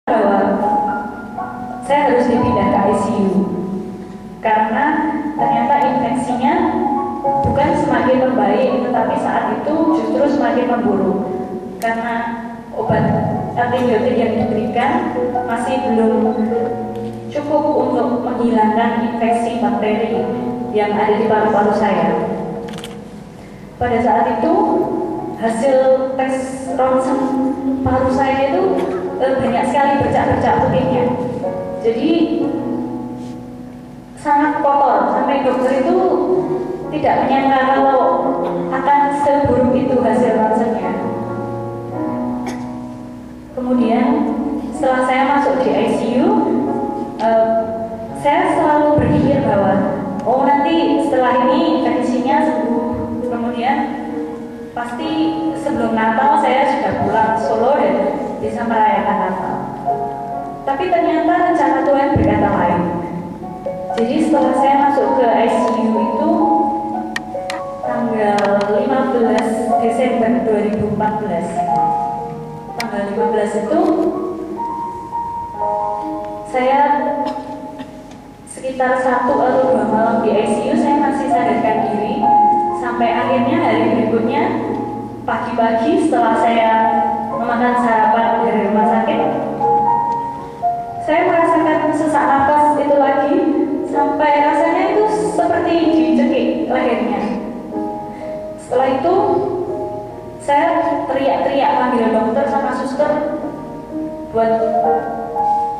bahwa saya harus dipindah ke ICU karena ternyata infeksinya bukan semakin membaik, tetapi saat itu justru semakin memburuk karena obat antibiotik yang diberikan masih belum cukup untuk menghilangkan infeksi bakteri yang ada di paru-paru saya. Pada saat itu hasil tes ronsen paru saya itu banyak sekali bercak-bercak putihnya. Jadi sangat kotor sampai dokter itu tidak menyangka kalau akan seburuk itu hasil ronsennya. Kemudian setelah saya masuk di ICU, saya selalu berpikir bahwa nanti setelah ini kondisinya sembuh, kemudian pasti sebelum Natal saya sudah pulang ke Solo dan bisa merayakan Natal. Tapi ternyata rencana Tuhan berkata lain. Jadi setelah saya masuk ke ICU itu tanggal 15 Desember 2014. Tanggal 15 itu saya sekitar 1 atau 2 malam di ICU saya masih sadarkan diri sampai akhirnya hari berikutnya pagi-pagi setelah saya memakan sarapan dari rumah sakit, saya merasakan sesak nafas itu lagi sampai rasanya itu seperti dicekik lehernya. Setelah itu saya teriak-teriak panggil dokter sama suster buat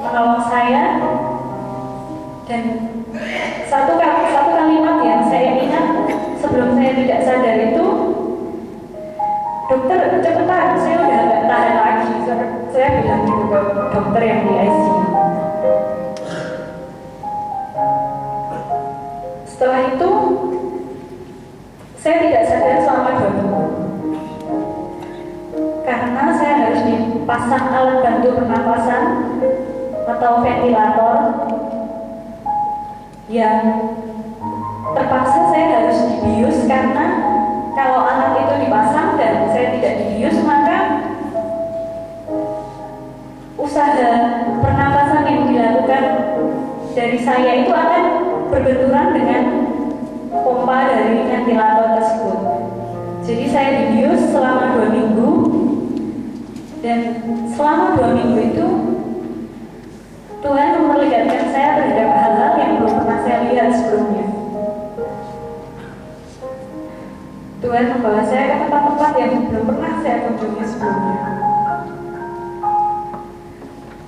menolong saya, dan satu kalimat yang saya ingat sebelum saya tidak sadar itu, dokter cepetan, saya udah gak tahan lagi. Saya bilang gitu ke dokter yang di ICU. Setelah itu saya tidak sadar selama 2 minggu karena saya harus dipasang alat bantu pernapasan atau ventilator yang terpaksa saya harus dibius karena kalau alat itu dipasang dan saya tidak dibius maka usaha pernapasan yang dilakukan dari saya itu akan berbenturan dengan pompa dari ventilator tersebut. Jadi saya dibius selama 2 minggu, dan selama 2 minggu itu Tuhan memperlihatkan saya terhadap hal-hal yang belum pernah saya lihat sebelumnya. Tuhan membawa saya ke tempat-tempat yang belum pernah saya kunjungi sebelumnya.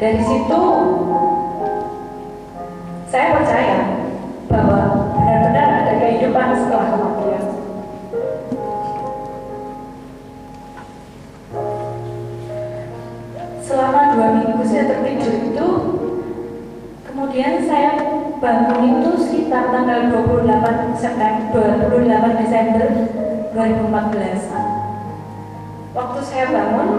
Dari situ saya percaya bahwa benar-benar ada kehidupan setelah kematian. Selama 2 minggu saya tertidur itu, kemudian saya bangun itu sekitar tanggal 28 Desember 2014. Waktu saya bangun,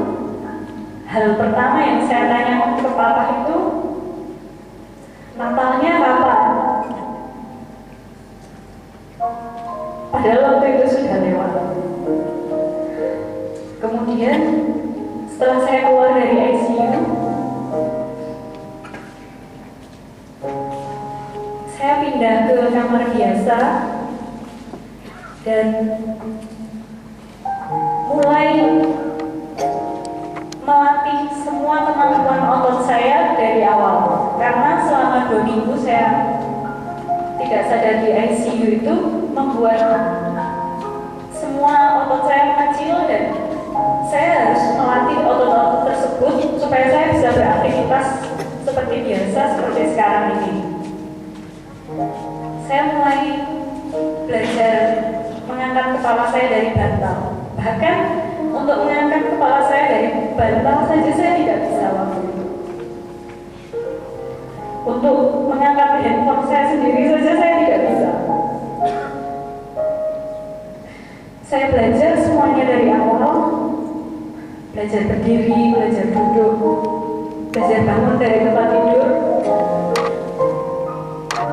hal pertama yang saya tanya ke papa itu, Natalnya kapan? Padahal waktu itu sudah lewat. Kemudian setelah saya keluar dari ICU, saya pindah ke kamar biasa dan mulai melatih semua kemampuan otot saya dari awal. Karena selama 2 minggu saya tidak sadar di ICU itu membuat semua otot saya mengecil, dan saya harus melatih otot-otot tersebut supaya saya bisa beraktivitas seperti biasa seperti sekarang ini. Saya mulai belajar mengangkat kepala saya dari bantal. Bahkan untuk mengangkat kepala saya dari bantal saja saya tidak bisa waktu itu. Untuk mengangkat handphone saya sendiri saja saya tidak bisa. Saya belajar semuanya dari awal, belajar berdiri, belajar duduk, belajar bangun dari tempat tidur,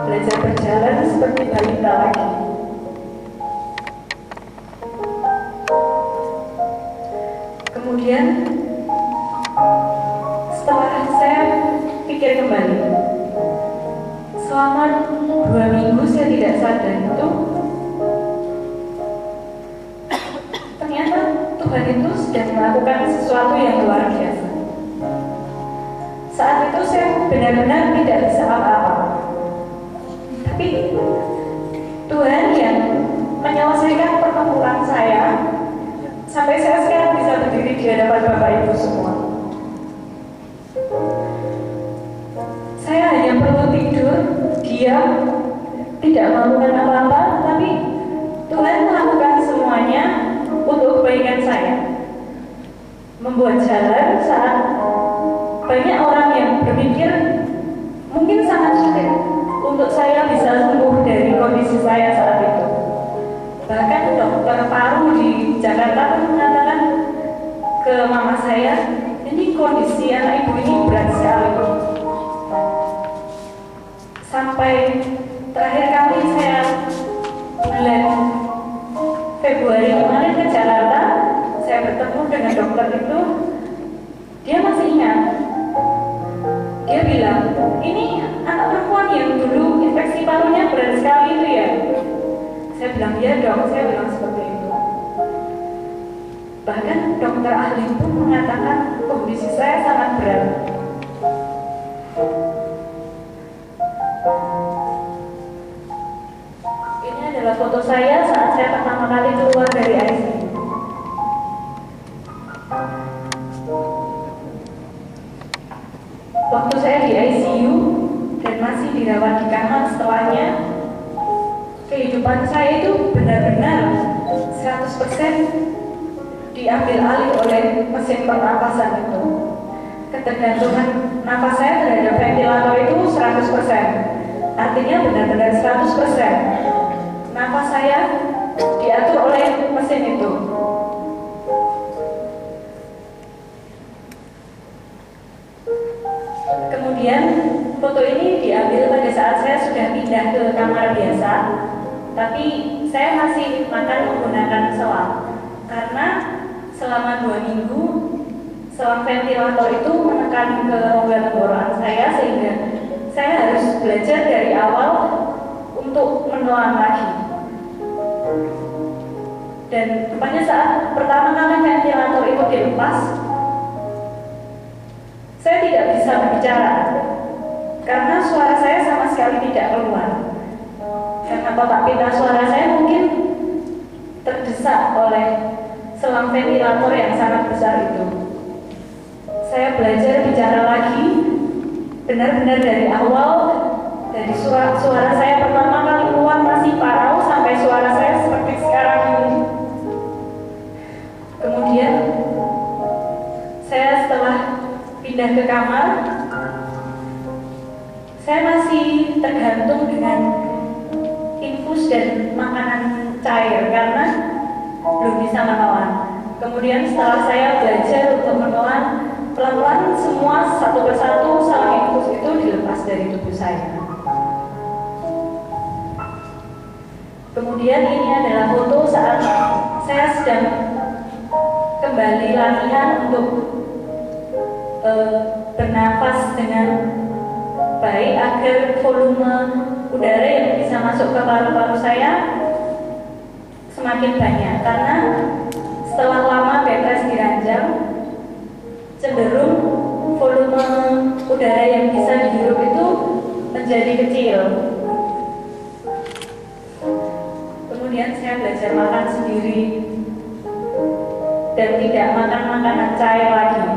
belajar berjalan seperti balita lagi. Kemudian setelah saya pikir kembali. Selama 2 minggu saya tidak sadar itu, ternyata Tuhan itu sedang melakukan sesuatu yang luar biasa. Saat itu saya benar-benar tidak bisa apa-apa. Tapi Tuhan yang menyelesaikan pertempuran saya sampai saya sekarang bisa berdiri di hadapan Bapak Ibu semua. Saya hanya perlu tidur, diam, tidak melakukan apa-apa, tapi Tuhan melakukan semuanya untuk kebaikan saya. Membuat jalan saat banyak orang yang berpikir mungkin sangat sulit untuk saya bisa sembuh dari kondisi saya saat itu. Bahkan dokter paru di Jakarta pun mengatakan ke mama saya, ini kondisi anak ibu ini berat sekali. Sampai terakhir kali saya bulan Februari kemarin ke Jakarta, saya bertemu dengan dokter itu, dia masih ingat. Dia bilang, ini anak perempuan yang dulu infeksi parunya berat sekali itu ya. Saya bilang, iya dok, saya bilang seperti itu. Bahkan dokter ahli pun mengatakan kondisi saya sangat berat. Ini adalah foto saya saat saya pertama kali keluar dari ICU. Waktu saya di ICU dan masih dirawat di kamar setelahnya, kehidupan saya itu benar-benar 100% diambil alih oleh mesin pernapasan itu. Ketergantungan napas saya terhadap ventilator itu 100%. Artinya benar-benar 100%. Napas saya diatur oleh mesin itu. Kemudian foto ini diambil pada saat saya sudah pindah ke kamar biasa, tapi saya masih makan menggunakan selang karena selama 2 minggu selang ventilator itu menekan ke rongga tenggorokan saya sehingga saya harus belajar dari awal untuk menelan lagi. Dan pada saat pertama kali ventilator itu dilepas, saya tidak bisa berbicara karena suara saya sama sekali tidak keluar. Karena kotak pita suara saya mungkin terdesak oleh selang ventilator yang sangat besar itu. Saya belajar bicara lagi, benar-benar dari awal, dari suara saya pertama kali keluar masih parau sampai suara saya seperti sekarang ini. Kemudian saya setelah pindah ke kamar, saya masih tergantung dengan infus dan makanan cair karena belum bisa menelan. Kemudian setelah saya belajar untuk menelan, pelan-pelan semua satu persatu selang infus itu dilepas dari tubuh saya. Kemudian ini adalah foto saat saya sedang kembali latihan untuk bernafas dengan baik agar volume udara yang bisa masuk ke paru-paru saya semakin banyak, karena setelah lama bed rest diranjang cenderung volume udara yang bisa dihirup itu menjadi kecil. Kemudian saya belajar makan sendiri dan tidak makan makanan cair lagi,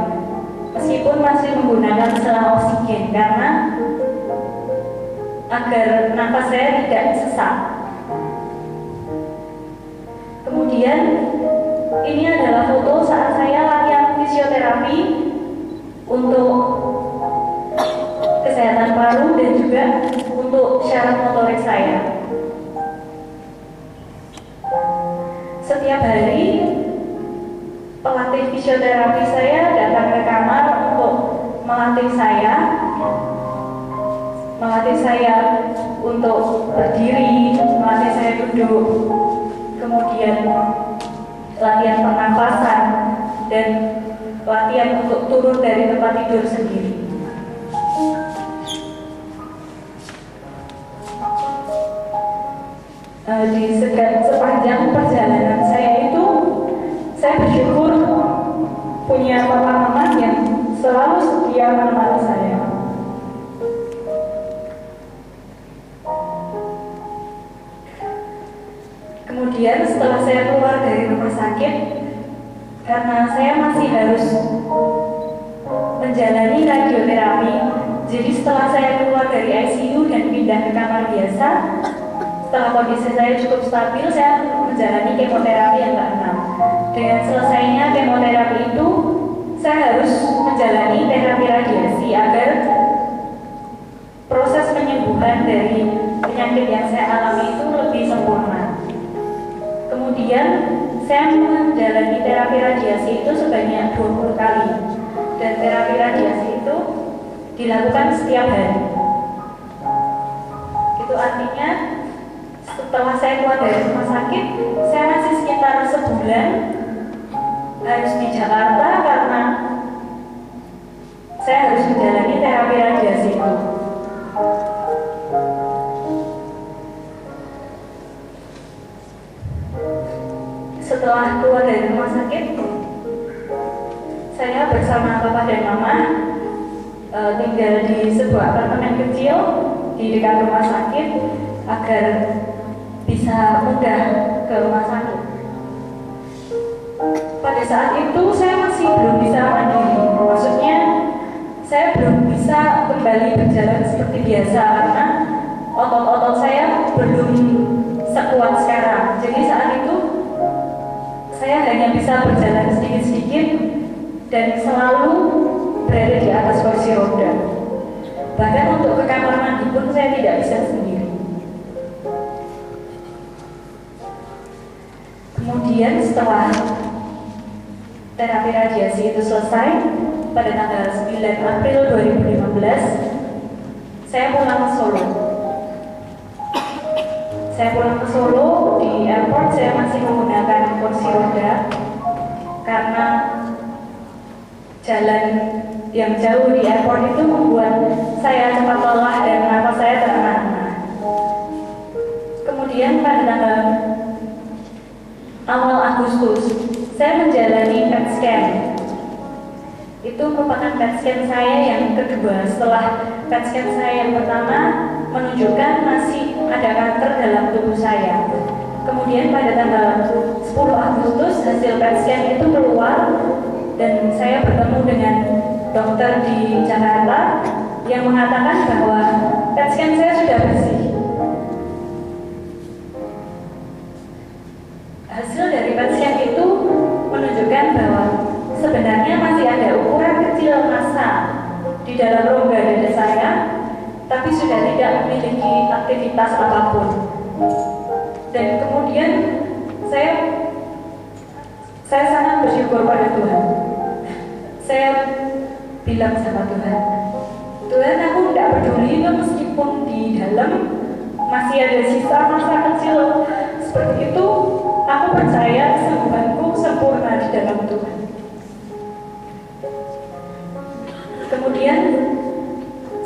meskipun masih menggunakan selang oksigen karena agar nafas saya tidak sesak. Kemudian ini adalah foto saat saya latihan fisioterapi untuk kesehatan paru dan juga untuk syarat motorik saya. Setiap hari pelatih fisioterapi saya datang ke kamar untuk melatih saya untuk berdiri, melatih saya duduk, kemudian latihan pernapasan dan latihan untuk turun dari tempat tidur sendiri. rumah sakit karena saya masih harus menjalani radioterapi. Jadi setelah saya keluar dari ICU dan pindah ke kamar biasa, setelah kondisi saya cukup stabil, saya menjalani kemoterapi yang ke-6. Dengan selesainya kemoterapi itu, saya harus menjalani terapi radiasi agar proses penyembuhan dari penyakit yang saya alami itu lebih sempurna. Kemudian saya menjalani terapi radiasi itu sebanyak 20 kali, dan terapi radiasi itu dilakukan setiap hari. Itu artinya setelah saya keluar dari rumah sakit, saya masih sekitar sebulan harus di Jakarta karena saya harus menjalani terapi radiasi itu. Setelah keluar dari rumah sakit, saya bersama Papa dan Mama tinggal di sebuah apartemen kecil di dekat rumah sakit agar bisa mudah ke rumah sakit. Pada saat itu saya masih belum bisa mandiri, maksudnya saya belum bisa kembali berjalan seperti biasa karena otot-otot saya belum sekuat sekarang. Jadi saat itu saya hanya bisa berjalan sedikit-sedikit dan selalu berada di atas kursi roda. Bahkan untuk ke kamar mandi pun saya tidak bisa sendiri. Kemudian setelah terapi radiasi itu selesai, pada tanggal 9 April 2015, saya pulang ke Solo. Saya pulang ke Solo, di airport saya masih menggunakan kursi roda karena jalan yang jauh di airport itu membuat saya cepat lelah dan nafas saya terengah-engah. Kemudian pada tanggal awal Agustus, saya menjalani PET scan. Itu merupakan PET scan saya yang kedua setelah PET scan saya yang pertama menunjukkan masih ada kanker dalam tubuh saya. Kemudian pada tanggal 10 Agustus hasil PET scan itu keluar dan saya bertemu dengan dokter di Jakarta yang mengatakan bahwa PET scan saya sudah bersih. Hasil dari PET scan itu menunjukkan bahwa sebenarnya masih ada ukuran kecil massa di dalam rongga dada saya, tapi sudah tidak memiliki aktivitas apapun. Dan kemudian saya sangat bersyukur pada Tuhan. Saya bilang sama Tuhan, Tuhan, aku tidak peduli meskipun di dalam masih ada sisa masa kecil seperti itu, aku percaya kesembuhanku sempurna di dalam Tuhan. Kemudian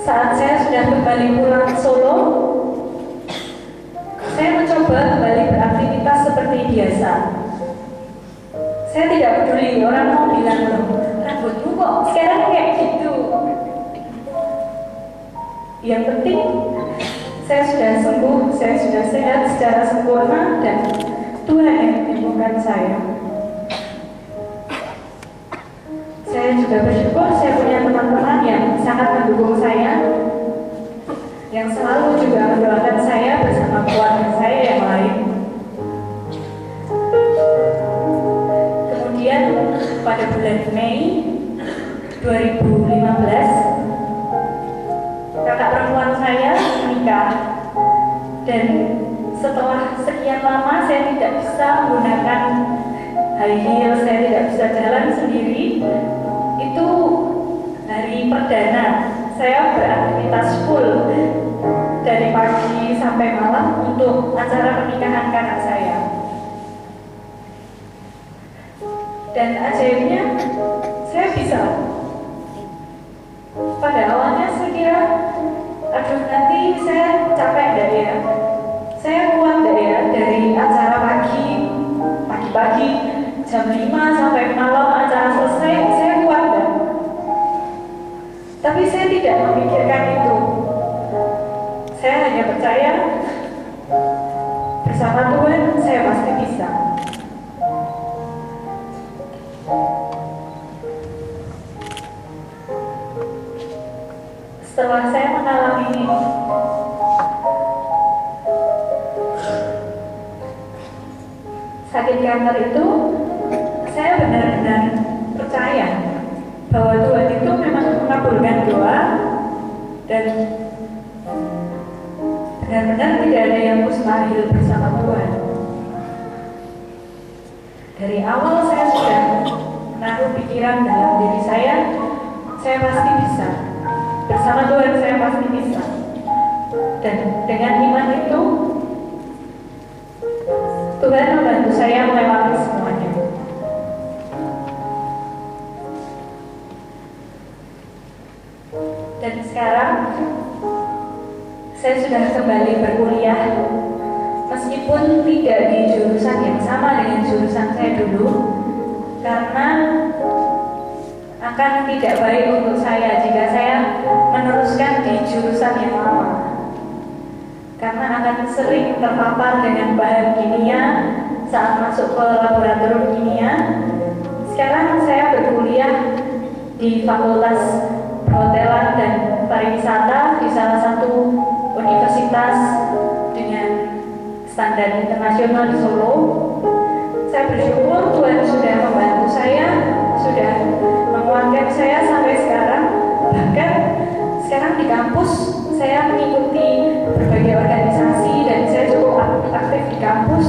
saat saya sudah kembali pulang ke Solo, saya mencoba kembali beraktivitas seperti biasa. Saya tidak peduli orang mau bilang, loh, rambutmu kok sekarang kayak gitu. Yang penting saya sudah sembuh, saya sudah sehat secara sempurna dan Tuhan yang menyembuhkan saya. Saya juga bersyukur saya punya teman-teman yang sangat mendukung saya, yang selalu juga mendoakan saya bersama keluarga saya yang lain. Kemudian pada bulan Mei 2015, kakak perempuan saya menikah, dan setelah sekian lama saya tidak bisa menggunakan high heel, saya tidak bisa jalan sendiri. Itu hari perdana saya beraktivitas full dari pagi sampai malam untuk acara pernikahan kakak saya. Dan ajaibnya saya bisa. Pada awalnya saya kira, aduh nanti saya capek deh ya, saya kuat deh ya, dari acara pagi-pagi jam 5 sampai malam acara selesai, saya kuat deh. Tapi saya tidak memikirkan itu. Saya hanya percaya bersama Tuhan saya pasti bisa. setelah saya mengalami sakit kanker itu, saya benar-benar percaya bahwa Tuhan itu memang mengabulkan doa dan benar-benar tidak ada yang mustahil bersama Tuhan. Dari awal saya sudah menaruh pikiran dalam diri saya pasti bisa. Bersama Tuhan saya pasti bisa. Dan dengan iman itu, Tuhan membantu saya melewati semuanya. Dan sekarang saya sudah kembali berkuliah, meskipun tidak di jurusan yang sama dengan jurusan saya dulu, karena akan tidak baik untuk saya jika saya meneruskan di jurusan yang lama, karena akan sering terpapar dengan bahan kimia saat masuk ke laboratorium kimia. Sekarang saya berkuliah di Fakultas Perhotelan dan Pariwisata di salah satu universitas dengan standar internasional di Solo. Saya bersyukur Tuhan sudah membantu saya, sudah menguatkan saya sampai sekarang. Bahkan sekarang di kampus saya mengikuti berbagai organisasi dan saya cukup aktif di kampus.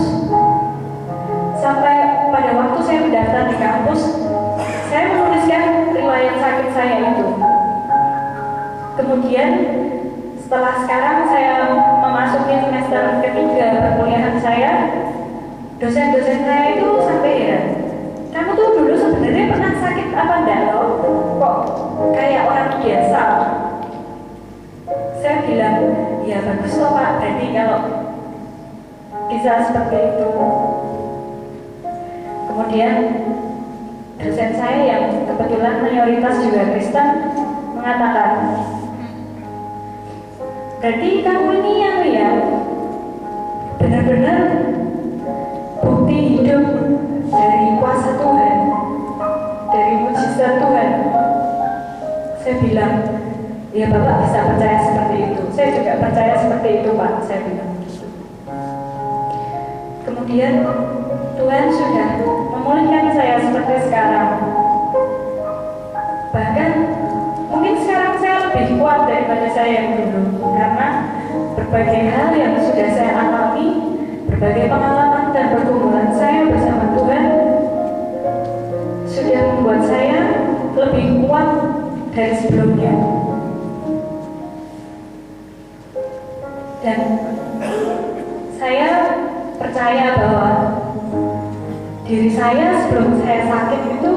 Sampai pada waktu saya mendaftar di kampus, saya menuliskan riwayat sakit saya itu. Kemudian setelah sekarang saya memasuki semester ketiga perkuliahan saya, dosen-dosen saya itu sampai heran, kamu tuh dulu sebenarnya pernah sakit apa enggak loh? Kok kayak orang biasa? Saya bilang, ya bagus loh Pak, jadi kalau bisa seperti itu. Kemudian dosen saya yang kebetulan mayoritas juga Kristen mengatakan, berarti kamu ini ya benar-benar bukti hidup dari kuasa Tuhan, dari mujizat Tuhan. Saya bilang, ya Bapak bisa percaya seperti itu. Saya juga percaya seperti itu Pak, saya bilang. Kemudian Tuhan sudah memulihkan saya seperti sekarang. Bahkan mungkin sekarang saya lebih kuat daripada saya yang dulu, karena berbagai hal yang sudah saya alami, berbagai pengalaman dan pergumulan saya bersama Tuhan sudah membuat saya lebih kuat dari sebelumnya. Dan saya percaya bahwa diri saya sebelum saya sakit itu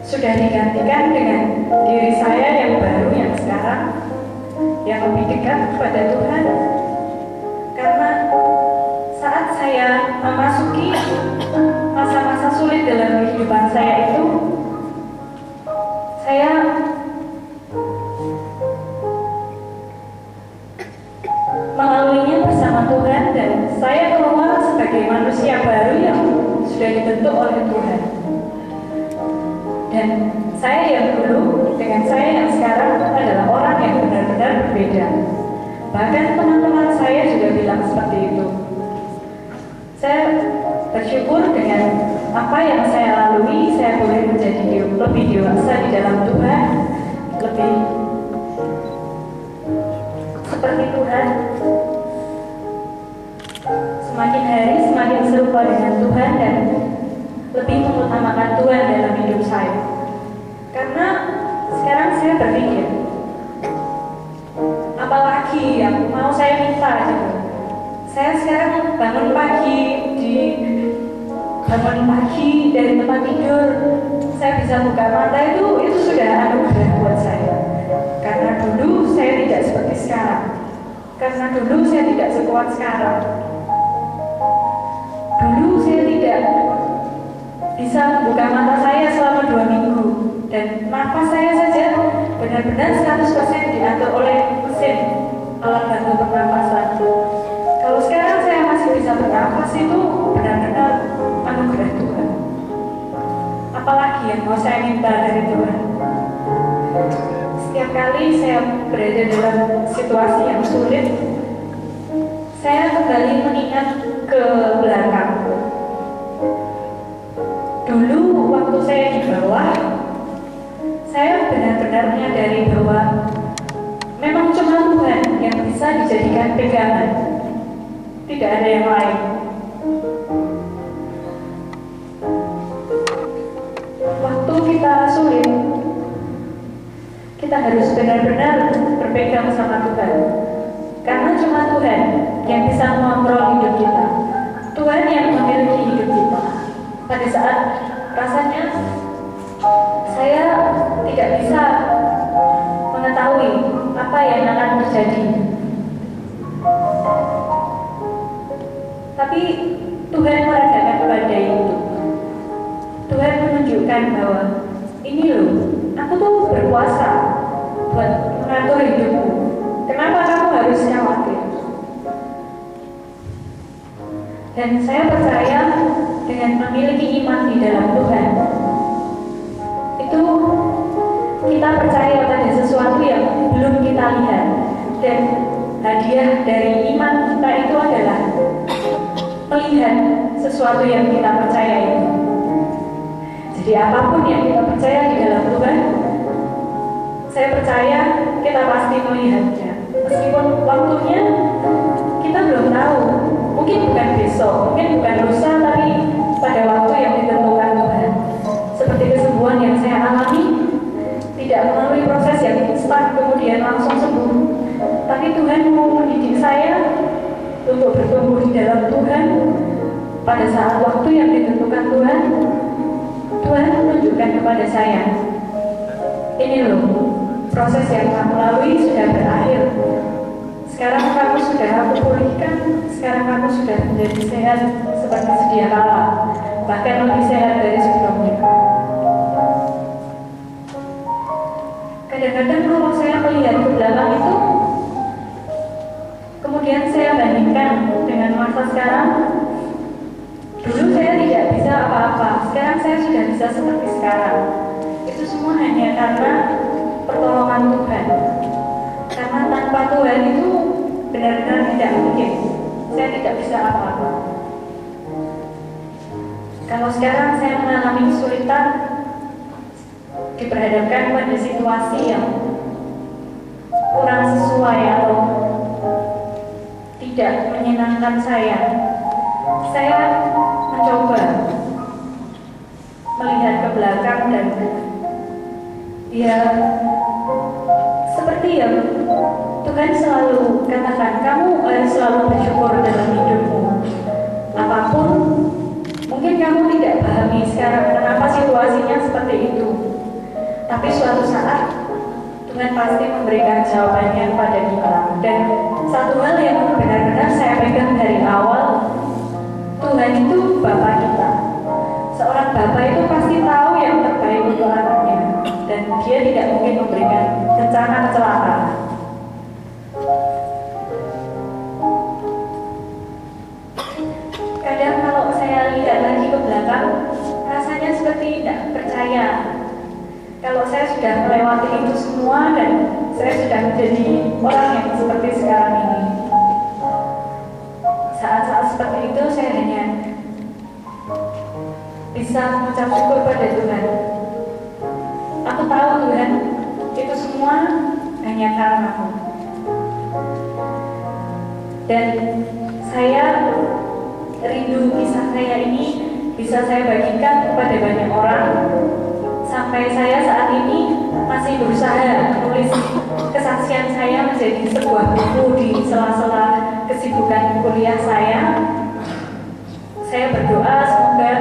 sudah digantikan dengan diri saya yang baru, yang sekarang, yang lebih dekat kepada Tuhan. Karena saat saya memasuki masa-masa sulit dalam kehidupan saya itu, saya melaluinya bersama Tuhan dan saya keluar sebagai manusia baru yang sudah dibentuk oleh Tuhan. Dan saya yang dulu dengan saya yang sekarang adalah orang yang benar-benar berbeda. Bahkan teman-teman saya juga bilang seperti itu. Saya bersyukur dengan apa yang saya lalui, saya boleh menjadi lebih dewasa di dalam Tuhan, lebih seperti Tuhan. Semakin hari semakin serupa dengan Tuhan dan lebih mengutamakan Tuhan dalam hidup saya. Karena sekarang saya berpikir, apalagi yang mau saya minta gitu. Saya sekarang bangun pagi dari tempat tidur, saya bisa buka mata, itu sudah anugerah buat saya. Karena dulu saya tidak seperti sekarang. Karena dulu saya tidak sekuat sekarang. Dulu saya tidak bisa membuka mata saya selama 2 minggu. Dan nafas saya saja benar-benar 100% diatur oleh mesin alat bantu pernapasan. Kalau sekarang saya masih bisa bernafas, itu benar-benar anugerah Tuhan. Apalagi yang mau saya minta dari Tuhan? Setiap setiap kali saya berada dalam situasi yang sulit, saya kembali mengingat ke belakang. Dulu waktu saya di bawah, saya benar-benar menyadari bahwa memang cuma Tuhan yang bisa dijadikan pegangan, tidak ada yang lain. Waktu kita sulit, kita harus benar-benar berpegang sama Tuhan, karena cuma Tuhan yang bisa mengontrol hidup kita, Tuhan yang memiliki hidup kita. Pada saat rasanya saya tidak bisa mengetahui apa yang akan terjadi, tapi Tuhan meredakan badai itu. Tuhan menunjukkan bahwa ini loh, aku tuh berkuasa buat mengatur hidupmu. Kenapa kamu harus khawatir? Dan saya percaya dengan memiliki iman di dalam Tuhan, itu kita percaya pada sesuatu yang belum kita lihat. Dan hadiah dari iman kita itu adalah melihat sesuatu yang kita percaya itu. Jadi apapun yang kita percaya di dalam Tuhan, saya percaya kita pasti melihatnya. Meskipun waktunya kita belum tahu, mungkin bukan besok, mungkin bukan lusa, tapi pada waktu yang ditentukan Tuhan. Seperti kesembuhan yang saya alami, tidak melalui proses yang instan kemudian langsung sembuh, tapi Tuhan mau mendidik saya untuk bertumbuh di dalam Tuhan. Pada saat waktu yang ditentukan Tuhan, Tuhan menunjukkan kepada saya, ini loh, proses yang kamu lalui sudah berakhir. Sekarang kamu sudah aku pulihkan, sekarang kamu sudah menjadi sehat seperti sedia kala, bahkan lebih sehat dari sebelumnya. Kadang-kadang kalau saya melihat ke belakang itu, kemudian saya bandingkan dengan masa sekarang. Dulu saya tidak bisa apa-apa, sekarang saya sudah bisa seperti sekarang. Itu semua hanya karena pertolongan Tuhan. Karena tanpa Tuhan itu benar-benar tidak mungkin. Saya tidak bisa apa-apa. Kalau sekarang saya mengalami kesulitan, diperhadapkan pada situasi yang kurang sesuai atau tidak menyenangkan saya mencoba melihat ke belakang dan ya seperti yang Tuhan selalu katakan, kamu harus selalu bersyukur dalam hidupmu. Apapun mungkin kamu tidak pahami sekarang kenapa situasinya seperti itu, tapi suatu saat Tuhan pasti memberikan jawabannya kepada kita. Dan satu hal yang benar-benar saya pegang dari awal, Tuhan itu Bapa kita. Seorang Bapa itu pasti tahu yang terbaik untuk anaknya, dan Dia tidak mungkin memberikan bencana kecelakaan. Kadang kalau saya lihat lagi ke belakang, rasanya seperti tidak percaya kalau saya sudah melewati itu semua dan saya sudah menjadi orang yang seperti sekarang ini. Saat-saat seperti itu saya hanya bisa mengucap syukur pada Tuhan. Aku tahu Tuhan, itu semua hanya karena-Mu. Dan saya rindu kisah saya ini bisa saya bagikan kepada banyak orang. Sampai saya saat ini masih berusaha menulis kesaksian saya menjadi sebuah buku di sela-sela kesibukan kuliah saya. Saya berdoa semoga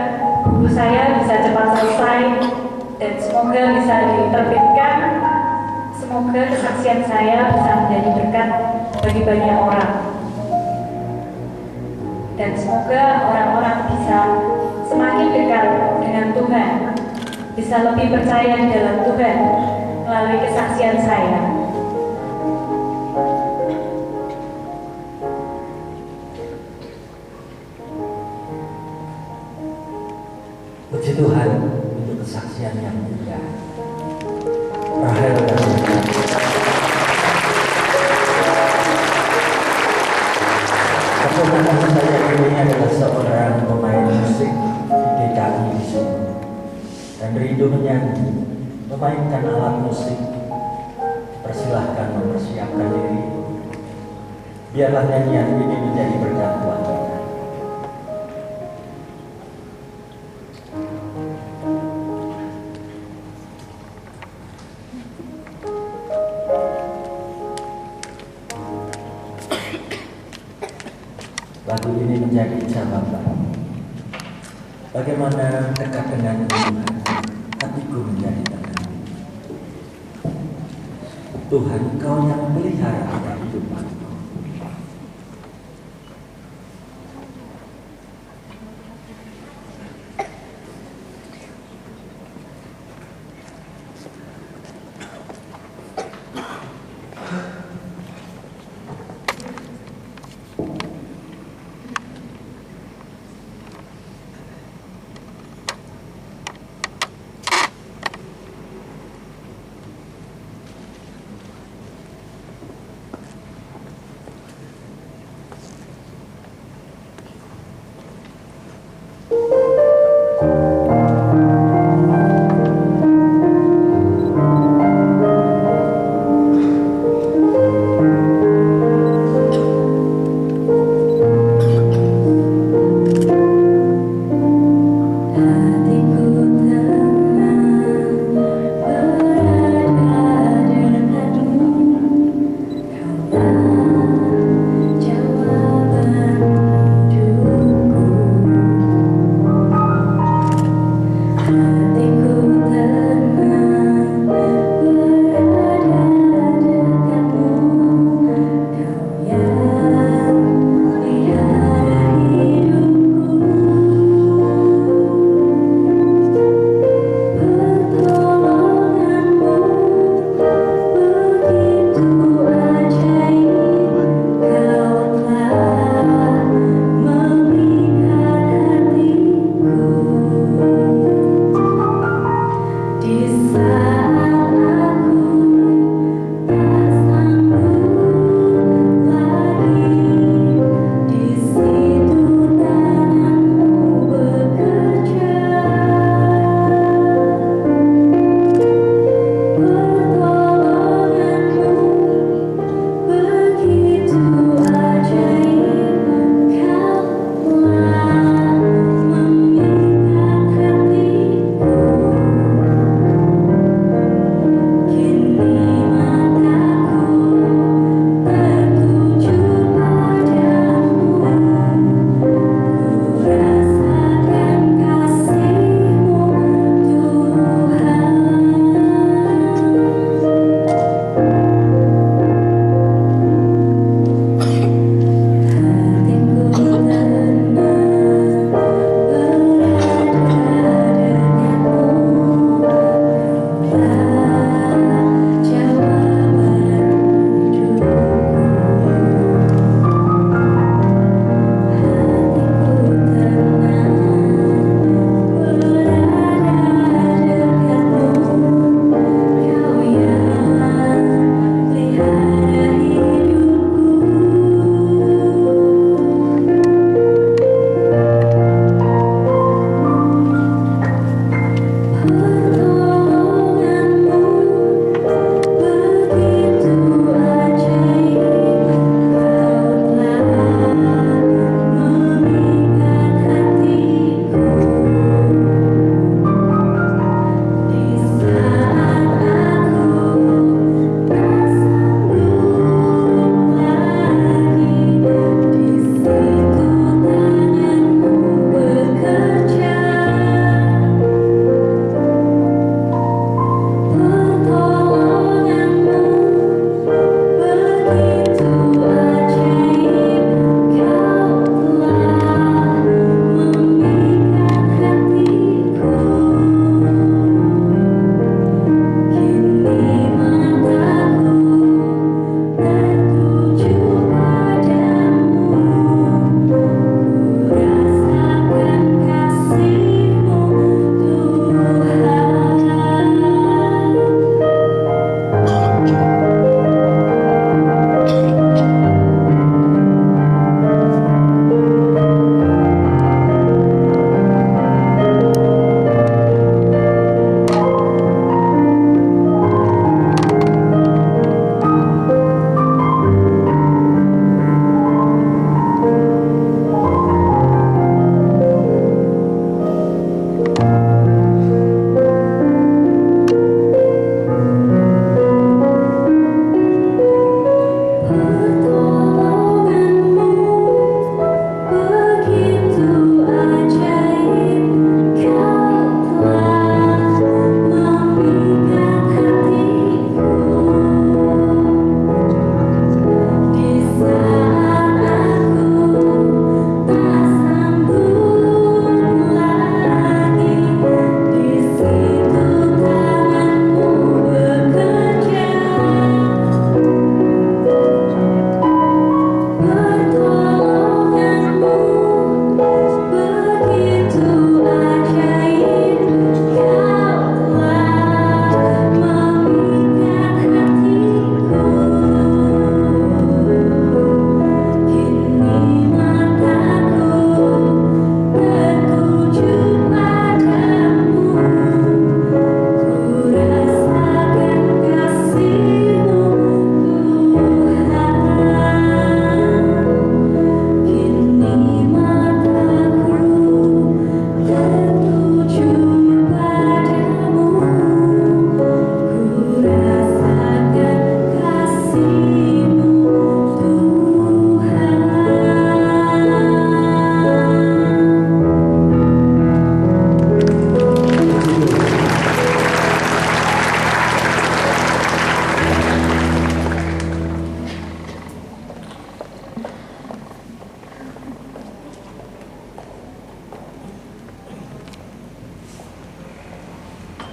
buku saya bisa cepat selesai dan semoga bisa diterbitkan. Semoga kesaksian saya bisa menjadi berkat bagi banyak orang. Dan semoga orang-orang bisa semakin dekat dengan Tuhan, bisa lebih percaya di dalam Tuhan melalui kesaksian saya. Puji Tuhan untuk kesaksian yang indah. Rahel dan dan rindu menyanyi, memainkan alat musik. Persilahkan mempersiapkan diri. Biarlah nyanyian ini menjadi berkat buat kita. Lagu ini menjadi jawaban bagaimana dekat dengan Tuhan, hatiku menjadi tenang. Tuhan, Kau yang melihara kehidupanku.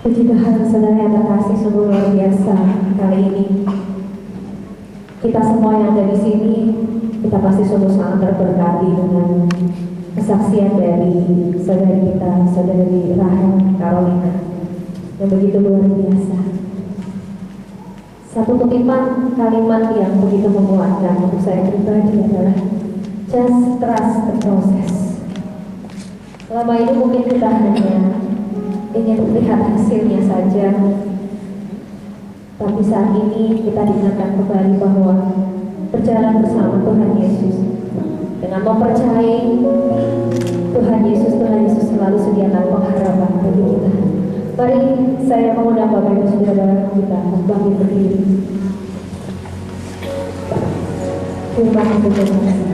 Puji Tuhan, saudara yang terkasih, sungguh luar biasa kali ini. Kita semua yang ada di sini, kita pasti sungguh sangat terberkati dengan kesaksian dari saudari kita, saudari Rahel Carolina, yang begitu luar biasa. Satu kutipan kalimat yang begitu menguatkan untuk saya pribadi adalah just trust the process. Selama ini mungkin kita hanya ingin melihat hasilnya saja, tapi saat ini kita diingatkan kembali bahwa berjalan bersama Tuhan Yesus dengan mempercayai Tuhan Yesus selalu sediakan pengharapan bagi kita. Mari saya mengundang Bapak Ibu Saudara kita bangkit berdiri. Terima kasih.